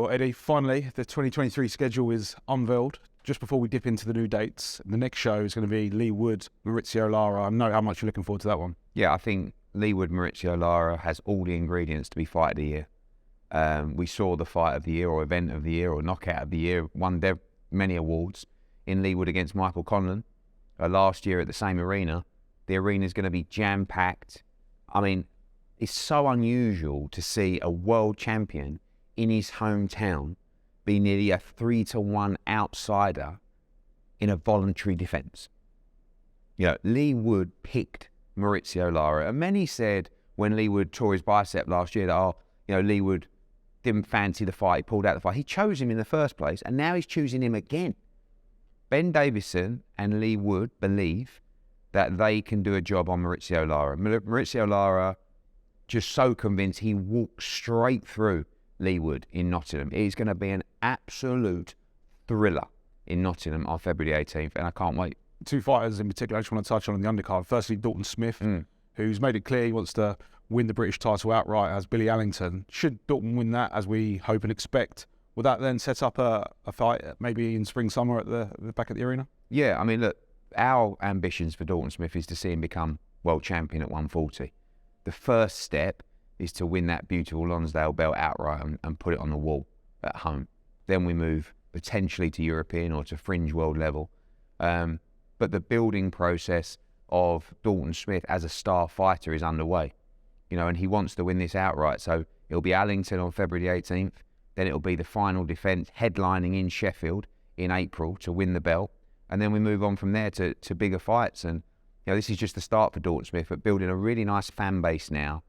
Well, Eddie, finally, the 2023 schedule is unveiled. Just before we dip into the new dates, the next show is going to be Lee Wood, Maurizio Lara. I know how much you're looking forward to that one. Yeah, I think Lee Wood, Maurizio Lara has all the ingredients to be fight of the year. We saw the fight of the year or event of the year or knockout of the year, won many awards in Lee Wood against Michael Conlan last year at the same arena. The arena is going to be jam-packed. I mean, it's so unusual to see a world champion in his hometown be nearly a 3-1 outsider in a voluntary defence. You know, Lee Wood picked Maurizio Lara, and many said when Lee Wood tore his bicep last year that, Lee Wood didn't fancy the fight, he pulled out the fight. He chose him in the first place, and now he's choosing him again. Ben Davison and Lee Wood believe that they can do a job on Maurizio Lara. Maurizio Lara just so convinced he walked straight through Lee Wood in Nottingham. It is going to be an absolute thriller in Nottingham on February 18th, and I can't wait. Two fighters in particular I just want to touch on the undercard. Firstly, Dalton Smith, who's made it clear he wants to win the British title outright as Billy Allington. Should Dalton win that, as we hope and expect, will that then set up a fight maybe in spring, summer at the back at the arena? Yeah, I mean, look, our ambitions for Dalton Smith is to see him become world champion at 140. The first step is to win that beautiful Lonsdale belt outright and put it on the wall at home. Then we move potentially to European or to fringe world level. But the building process of Dalton Smith as a star fighter is underway, and he wants to win this outright. So it'll be Allington on February 18th. Then it'll be the final defence headlining in Sheffield in April to win the belt. And then we move on from there to bigger fights. And, this is just the start for Dalton Smith, but building a really nice fan base now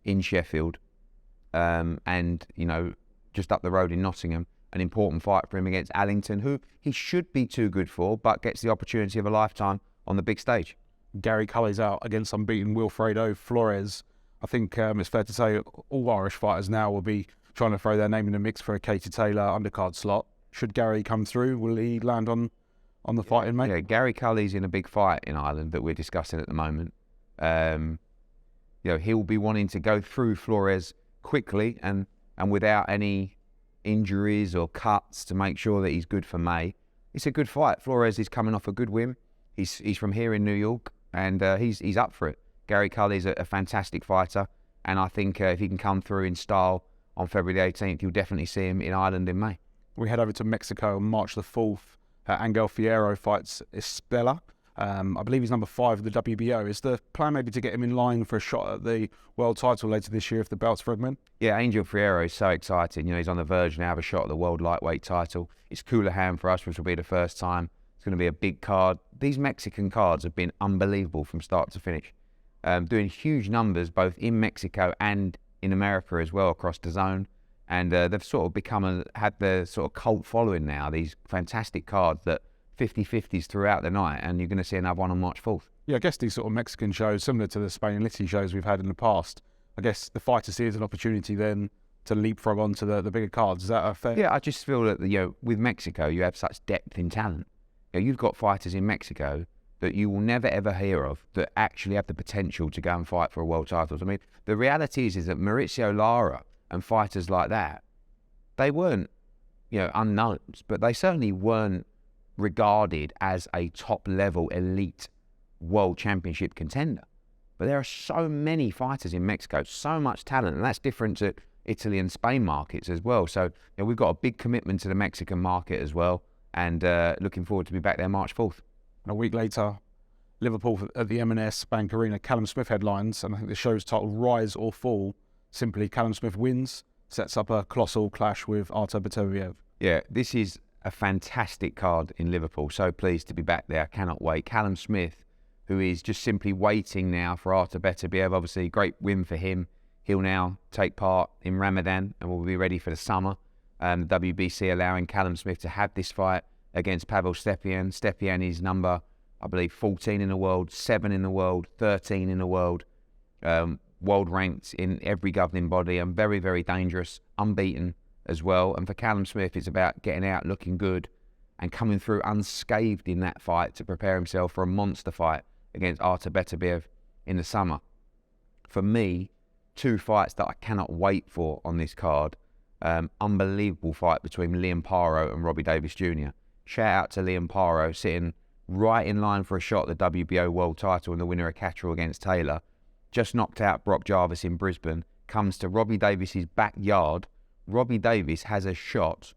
in Sheffield, and just up the road in Nottingham, an important fight for him against Allington, who he should be too good for, but gets the opportunity of a lifetime on the big stage. Gary Cully's out against unbeaten Wilfredo Flores. I think it's fair to say all Irish fighters now will be trying to throw their name in the mix for a Katie Taylor undercard slot. Should Gary come through, will he land on the fight in May? Yeah, Gary Cully's in a big fight in Ireland that we're discussing at the moment. He'll be wanting to go through Flores quickly and without any injuries or cuts to make sure that he's good for May. It's a good fight. Flores is coming off a good win. He's from here in New York, and he's up for it. Gary Cully's a fantastic fighter, and I think if he can come through in style on February 18th, you'll definitely see him in Ireland in May. We head over to Mexico on March the 4th. Angel Fierro fights Estella. I believe he's number 5 of the WBO. Is the plan maybe to get him in line for a shot at the world title later this year if the belt's for him? Yeah, Angel Fierro is so exciting. He's on the verge now of have a shot at the world lightweight title. It's Coolerham for us, which will be the first time. It's going to be a big card. These Mexican cards have been unbelievable from start to finish. Doing huge numbers both in Mexico and in America as well across DAZN. And they've sort of had the sort of cult following now, these fantastic cards that 50-50s throughout the night, and you're going to see another one on March 4th. Yeah, I guess these sort of Mexican shows, similar to the Spain and Italy shows we've had in the past, I guess the fighter sees an opportunity then to leapfrog onto the bigger cards. Is that a fair? Yeah, I just feel that with Mexico, you have such depth in talent. You've got fighters in Mexico that you will never ever hear of that actually have the potential to go and fight for a world title. I mean, the reality is that Maurizio Lara and fighters like that, they weren't, unknowns, but they certainly weren't regarded as a top-level elite world championship contender. But there are so many fighters in Mexico, so much talent, and that's different to Italy and Spain markets as well. So we've got a big commitment to the Mexican market as well, and looking forward to be back there March 4th. And a week later, Liverpool at the M&S Bank Arena, Callum Smith headlines, and I think the show's titled Rise or Fall. Simply, Callum Smith wins, sets up a colossal clash with Artur Beterbiev. Yeah, this is a fantastic card in Liverpool. So pleased to be back there. Cannot wait. Callum Smith, who is just simply waiting now for Artur Beterbiev. Obviously, great win for him. He'll now take part in Ramadan and will be ready for the summer. The WBC allowing Callum Smith to have this fight against Pavel Stepien. Stepien is number, I believe, 14 in the world, 7 in the world, 13 in the world. World ranked in every governing body and very, very dangerous, unbeaten as well. And for Callum Smith, it's about getting out looking good and coming through unscathed in that fight to prepare himself for a monster fight against Artur Beterbiev in the summer. For me, 2 fights that I cannot wait for on this card. Unbelievable fight between Liam Paro and Robbie Davis Jr. Shout out to Liam Paro, sitting right in line for a shot at the WBO world title and the winner of Catterall against Taylor. Just knocked out Brock Jarvis in Brisbane. Comes to Robbie Davis's backyard. Robbie Davis has a shot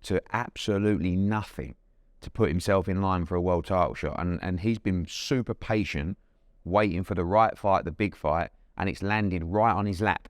to absolutely nothing to put himself in line for a world title shot. And he's been super patient, waiting for the right fight, the big fight, and it's landed right on his lap.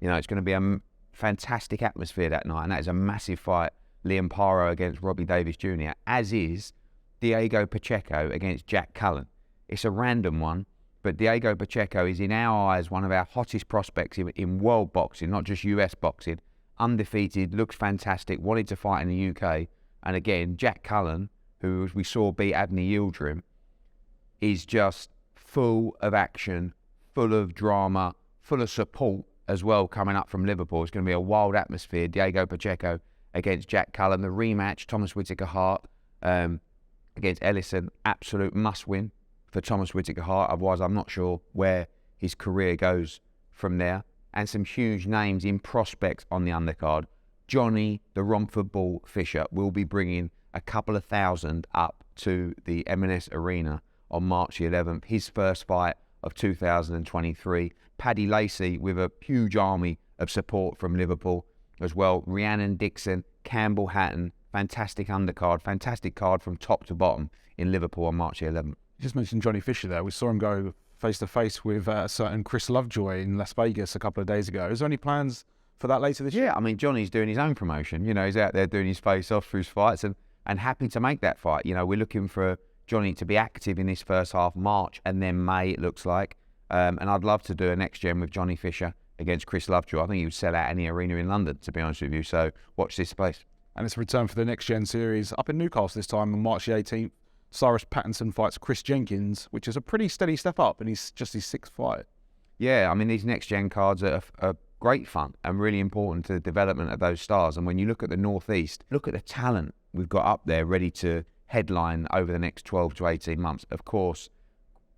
You know, it's going to be a fantastic atmosphere that night, and that is a massive fight. Liam Paro against Robbie Davis Jr., as is Diego Pacheco against Jack Cullen. It's a random one, but Diego Pacheco is, in our eyes, one of our hottest prospects in world boxing, not just US boxing. Undefeated, looks fantastic, wanted to fight in the UK. And again, Jack Cullen, who, as we saw, beat Abney Yildirim, is just full of action, full of drama, full of support as well coming up from Liverpool. It's going to be a wild atmosphere. Diego Pacheco against Jack Cullen. The rematch, Thomas Whittaker-Hart against Ellison, absolute must-win for Thomas Whittaker-Hart. Otherwise, I'm not sure where his career goes from there. And some huge names in prospects on the undercard. Johnny, the Romford Ball Fisher, will be bringing a couple of thousand up to the M&S Arena on March the 11th. His first fight of 2023. Paddy Lacey with a huge army of support from Liverpool as well. Rhiannon Dixon, Campbell Hatton, fantastic undercard, fantastic card from top to bottom in Liverpool on March the 11th. You just mentioned Johnny Fisher there. We saw him go face-to-face with a certain Chris Lovejoy in Las Vegas a couple of days ago. Is there any plans for that later this year? Yeah, I mean, Johnny's doing his own promotion. You know, he's out there doing his face-off through his fights and happy to make that fight. You know, we're looking for Johnny to be active in this first half, March and then May, it looks like. And I'd love to do a next gen with Johnny Fisher against Chris Lovejoy. I think he would sell out any arena in London, to be honest with you. So watch this space. And it's a return for the next gen series up in Newcastle this time on March the 18th. Cyrus Pattinson fights Chris Jenkins, which is a pretty steady step up, and he's just his sixth fight. Yeah, I mean, these next gen cards are great fun and really important to the development of those stars. And when you look at the Northeast, look at the talent we've got up there ready to headline over the next 12 to 18 months. Of course,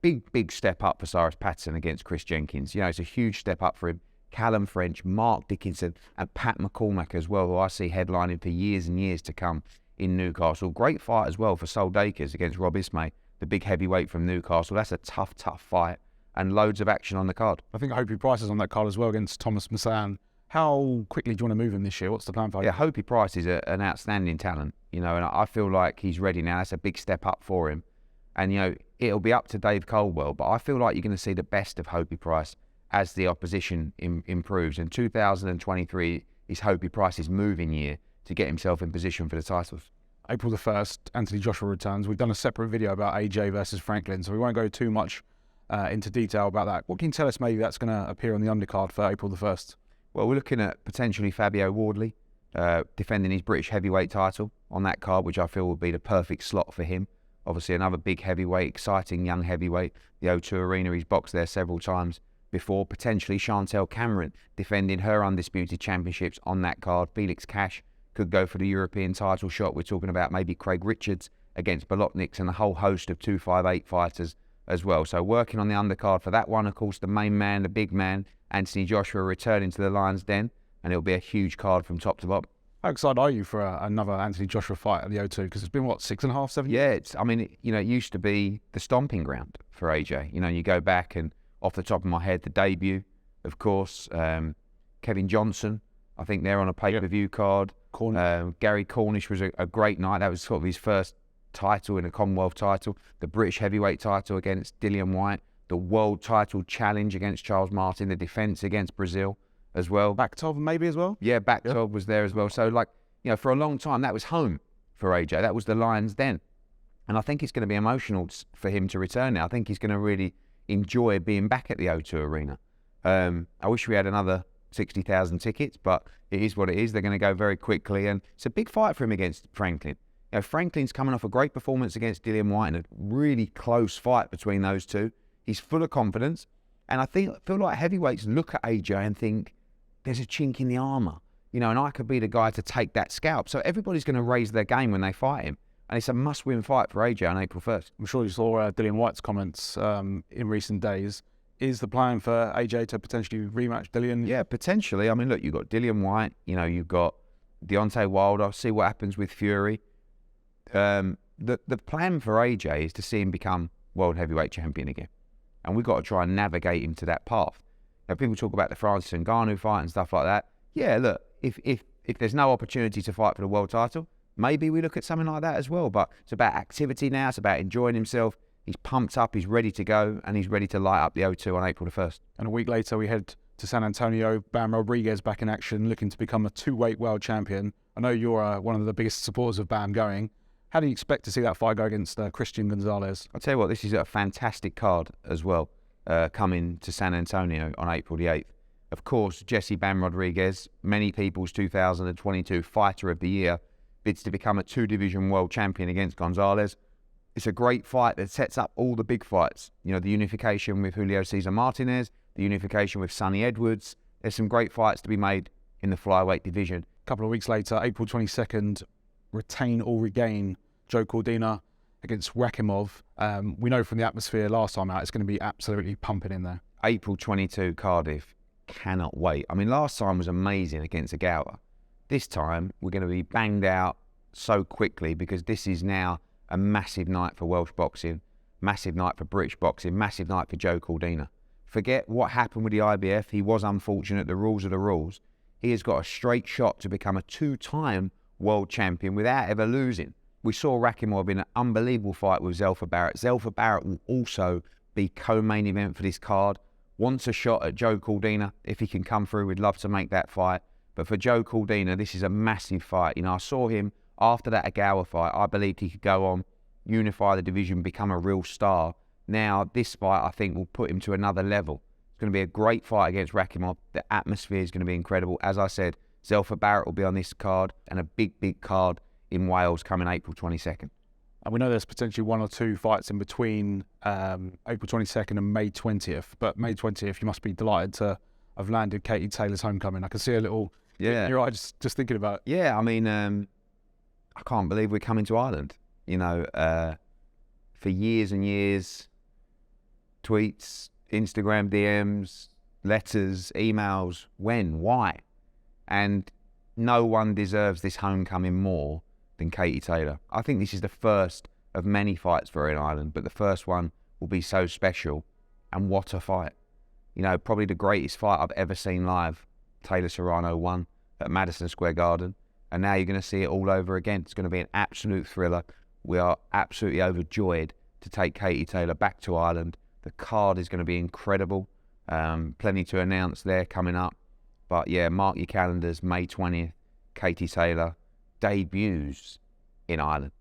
big step up for Cyrus Pattinson against Chris Jenkins. You know, it's a huge step up for him. Callum French, Mark Dickinson, and Pat McCormack as well, who I see headlining for years and years to come in Newcastle. Great fight as well for Sol Dakers against Rob Ismay, the big heavyweight from Newcastle. That's a tough fight, and loads of action on the card. I think Hopi Price is on that card as well against Thomas Massan. How quickly do you want to move him this year? What's the plan for him? Yeah, Hopi Price is an outstanding talent, you know, and I feel like he's ready now. That's a big step up for him. And, you know, it'll be up to Dave Coldwell, but I feel like you're going to see the best of Hopi Price as the opposition improves. And 2023 is Hopi Price's moving year to get himself in position for the titles. April the 1st, Anthony Joshua returns. We've done a separate video about AJ versus Franklin, so we won't go too much into detail about that. What can you tell us maybe that's going to appear on the undercard for April the 1st? Well, we're looking at potentially Fabio Wardley defending his British heavyweight title on that card, which I feel would be the perfect slot for him. Obviously, another big heavyweight, exciting young heavyweight. The O2 Arena, he's boxed there several times before. Potentially Chantel Cameron defending her undisputed championships on that card. Felix Cash could go for the European title shot. We're talking about maybe Craig Richards against Bolotniks and a whole host of 258 fighters as well. So working on the undercard for that one, of course, the main man, the big man, Anthony Joshua returning to the Lions Den, and it'll be a huge card from top to bottom. How excited are you for another Anthony Joshua fight at the O2? Because it's been, what, 6.5, 7 years? Yeah, it used to be the stomping ground for AJ. You know, you go back and off the top of my head, the debut, of course, Kevin Johnson, I think they're on a pay-per-view card. Gary Cornish was a great night. That was sort of his first title in a Commonwealth title. The British heavyweight title against Dillian White. The world title challenge against Charles Martin. The defence against Brazil as well. Baktov maybe as well? Yeah, Baktov was there as well. So, for a long time, that was home for AJ. That was the Lions Den. And I think it's going to be emotional for him to return now. I think he's going to really enjoy being back at the O2 Arena. I wish we had another 60,000 tickets, but it is what it is. They're going to go very quickly, and it's a big fight for him against Franklin. You know, Franklin's coming off a great performance against Dillian White in a really close fight between those two. He's full of confidence, and I feel like heavyweights look at AJ and think there's a chink in the armour, you know, and I could be the guy to take that scalp. So everybody's going to raise their game when they fight him, and it's a must-win fight for AJ on April 1st. I'm sure you saw Dillian White's comments in recent days. is the plan for AJ to potentially rematch Dillian? Yeah, potentially. I mean, look, you've got Dillian White, you've got Deontay Wilder. See what happens with Fury. The plan for AJ is to see him become world heavyweight champion again. And we've got to try and navigate him to that path. Now, people talk about the Francis Ngannou fight and stuff like that. Yeah, look, if there's no opportunity to fight for the world title, maybe we look at something like that as well. But it's about activity now. It's about enjoying himself. He's pumped up, he's ready to go, and he's ready to light up the O2 on April the 1st. And a week later, we head to San Antonio. Bam Rodriguez back in action, looking to become a 2-weight world champion. I know you're one of the biggest supporters of Bam going. How do you expect to see that fight go against Christian Gonzalez? I'll tell you what, this is a fantastic card as well, coming to San Antonio on April the 8th. Of course, Jesse Bam Rodriguez, many people's 2022 Fighter of the Year, bids to become a 2-division world champion against Gonzalez. It's a great fight that sets up all the big fights. The unification with Julio Cesar Martinez, the unification with Sonny Edwards. There's some great fights to be made in the flyweight division. A couple of weeks later, April 22nd, retain or regain Joe Cordina against Rakimov. We know from the atmosphere last time out, it's going to be absolutely pumping in there. April 22, Cardiff. Cannot wait. I mean, last time was amazing against Agawa. This time, we're going to be banged out so quickly because this is now a massive night for Welsh boxing, massive night for British boxing, massive night for Joe Cordina. Forget what happened with the IBF. He was unfortunate. The rules are the rules. He has got a straight shot to become a 2-time world champion without ever losing. We saw Rakimov in an unbelievable fight with Zelfa Barrett. Zelfa Barrett will also be co-main event for this card. Wants a shot at Joe Cordina. If he can come through, we'd love to make that fight. But for Joe Cordina, this is a massive fight. I saw him after that Agawa fight. I believed he could go on, unify the division, become a real star. Now, this fight, I think, will put him to another level. It's going to be a great fight against Rakimov. The atmosphere is going to be incredible. As I said, Zelfa Barrett will be on this card, and a big, big card in Wales coming April 22nd. And we know there's potentially 1 or 2 fights in between April 22nd and May 20th. But May 20th, you must be delighted to have landed Katie Taylor's homecoming. I can see a little in your eye just thinking about it. Yeah, I mean, I can't believe we're coming to Ireland. For years and years, tweets, Instagram DMs, letters, emails, when, why? And no one deserves this homecoming more than Katie Taylor. I think this is the first of many fights for her in Ireland, but the first one will be so special. And what a fight. Probably the greatest fight I've ever seen live. Taylor Serrano won at Madison Square Garden. And now you're going to see it all over again. It's going to be an absolute thriller. We are absolutely overjoyed to take Katie Taylor back to Ireland. The card is going to be incredible. Plenty to announce there coming up. But yeah, mark your calendars, May 20th, Katie Taylor debuts in Ireland.